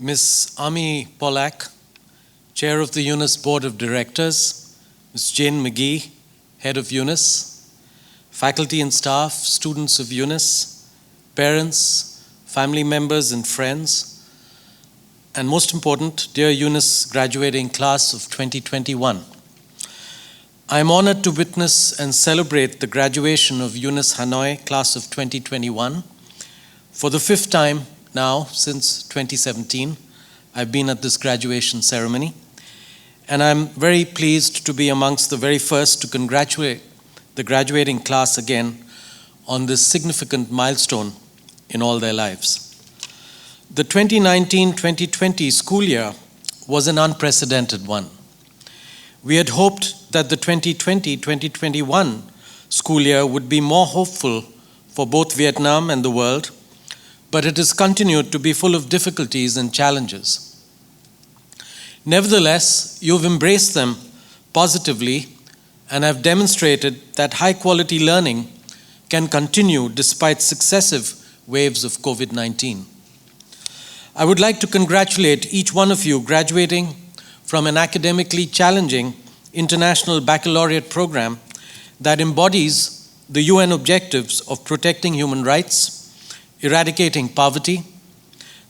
Ms. Ami Pollack, Chair of the UNIS Board of Directors, Ms. Jane McGee, Head of UNIS, faculty and staff, students of UNIS, parents, family members and friends, and most important, dear UNIS graduating class of 2021. I am honored to witness and celebrate the graduation of UNIS Hanoi class of 2021 for the fifth time now since 2017. I've been at this graduation ceremony, and I'm very pleased to be amongst the very first to congratulate the graduating class again on this significant milestone in all their lives. The 2019-2020 school year was an unprecedented one. We had hoped that the 2020-2021 school year would be more hopeful for both Vietnam and the world, but it has continued to be full of difficulties and challenges. Nevertheless, you've embraced them positively and have demonstrated that high-quality learning can continue despite successive waves of COVID-19. I would like to congratulate each one of you graduating from an academically challenging international baccalaureate program that embodies the UN objectives of protecting human rights, eradicating poverty,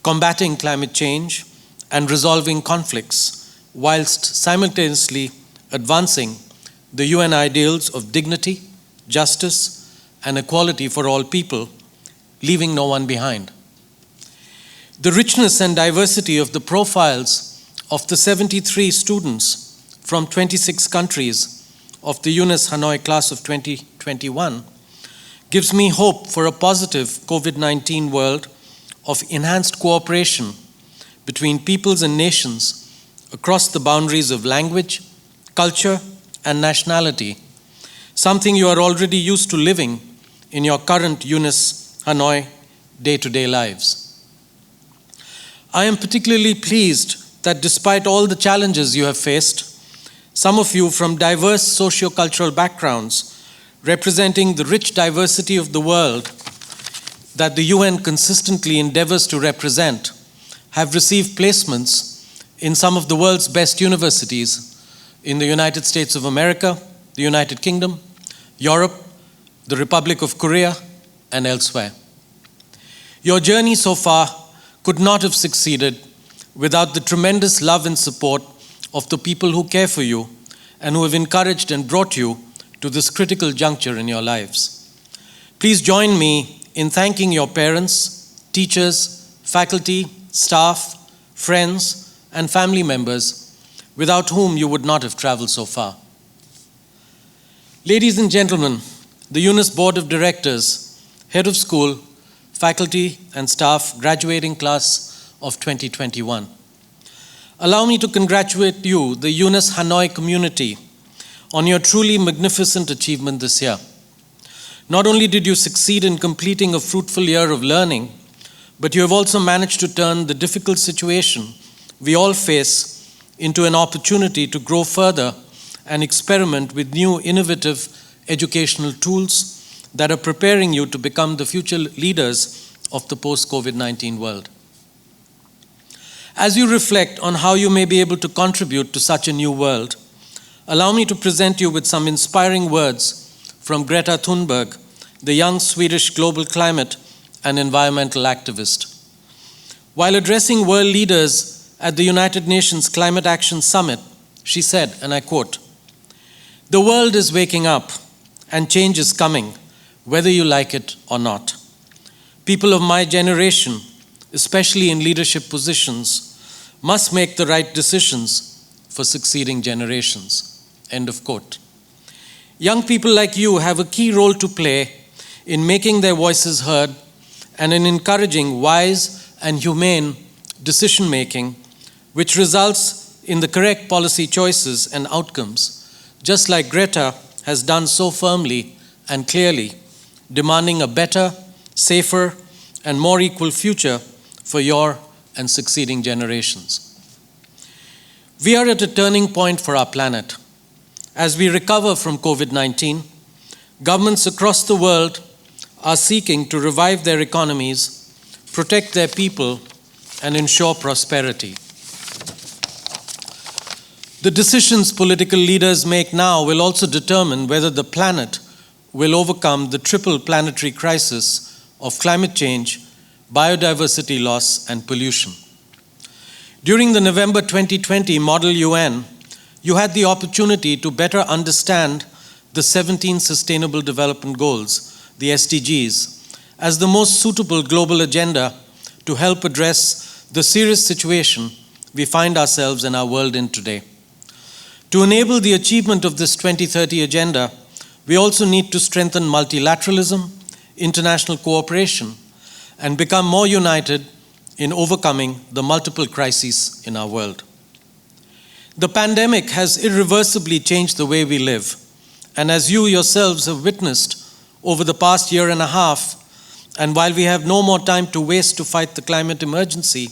combating climate change, and resolving conflicts, whilst simultaneously advancing the UN ideals of dignity, justice, and equality for all people, leaving no one behind. The richness and diversity of the profiles of the 73 students from 26 countries of the UNIS Hanoi class of 2021 gives me hope for a positive COVID-19 world of enhanced cooperation between peoples and nations across the boundaries of language, culture, and nationality, something you are already used to living in your current UNIS Hanoi day-to-day lives. I am particularly pleased that despite all the challenges you have faced, some of you from diverse socio-cultural backgrounds representing the rich diversity of the world that the UN consistently endeavors to represent, have received placements in some of the world's best universities in the United States of America, the United Kingdom, Europe, the Republic of Korea, and elsewhere. Your journey so far could not have succeeded without the tremendous love and support of the people who care for you and who have encouraged and brought you to this critical juncture in your lives. Please join me in thanking your parents, teachers, faculty, staff, friends, and family members without whom you would not have traveled so far. Ladies and gentlemen, the UNIS Board of Directors, Head of School, faculty, and staff graduating class of 2021. Allow me to congratulate you, the UNIS Hanoi community, on your truly magnificent achievement this year. Not only did you succeed in completing a fruitful year of learning, but you have also managed to turn the difficult situation we all face into an opportunity to grow further and experiment with new innovative educational tools that are preparing you to become the future leaders of the post-COVID-19 world. As you reflect on how you may be able to contribute to such a new world, allow me to present you with some inspiring words from Greta Thunberg, the young Swedish global climate and environmental activist. While addressing world leaders at the United Nations Climate Action Summit, she said, and I quote, "The world is waking up and change is coming, whether you like it or not. People of my generation, especially in leadership positions, must make the right decisions for succeeding generations." End of quote. Young people like you have a key role to play in making their voices heard and in encouraging wise and humane decision-making, which results in the correct policy choices and outcomes, just like Greta has done so firmly and clearly, demanding a better, safer, and more equal future for your and succeeding generations. We are at a turning point for our planet. As we recover from COVID-19, governments across the world are seeking to revive their economies, protect their people, and ensure prosperity. The decisions political leaders make now will also determine whether the planet will overcome the triple planetary crisis of climate change, biodiversity loss, and pollution. During the November 2020 Model UN, you had the opportunity to better understand the 17 Sustainable Development Goals, the SDGs, as the most suitable global agenda to help address the serious situation we find ourselves and our world in today. To enable the achievement of this 2030 agenda, we also need to strengthen multilateralism, international cooperation, and become more united in overcoming the multiple crises in our world. The pandemic has irreversibly changed the way we live, and as you yourselves have witnessed over the past year and a half, and while we have no more time to waste to fight the climate emergency,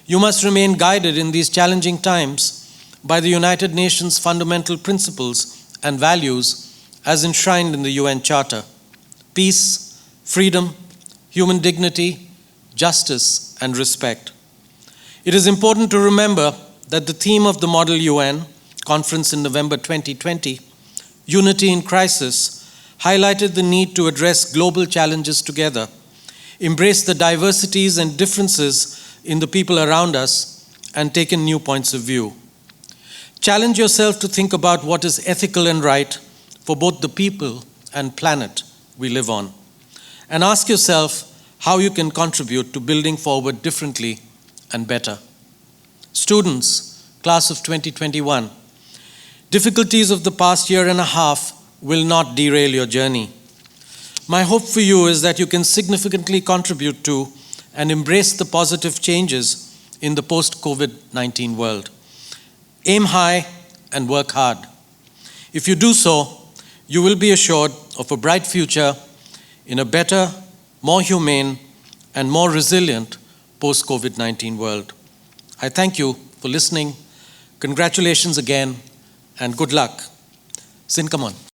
you must remain guided in these challenging times by the United Nations fundamental principles and values as enshrined in the UN Charter: peace, freedom, human dignity, justice, and respect. It is important to remember that the theme of the Model UN conference in November 2020, Unity in Crisis, highlighted the need to address global challenges together, embrace the diversities and differences in the people around us, and take in new points of view. Challenge yourself to think about what is ethical and right for both the people and planet we live on, and ask yourself how you can contribute to building forward differently and better. Students, class of 2021, difficulties of the past year and a half will not derail your journey. My hope for you is that you can significantly contribute to and embrace the positive changes in the post-COVID-19 world. Aim high and work hard. If you do so, you will be assured of a bright future in a better, more humane, and more resilient post-COVID-19 world. I thank you for listening. Congratulations again, and good luck. Sin, come on.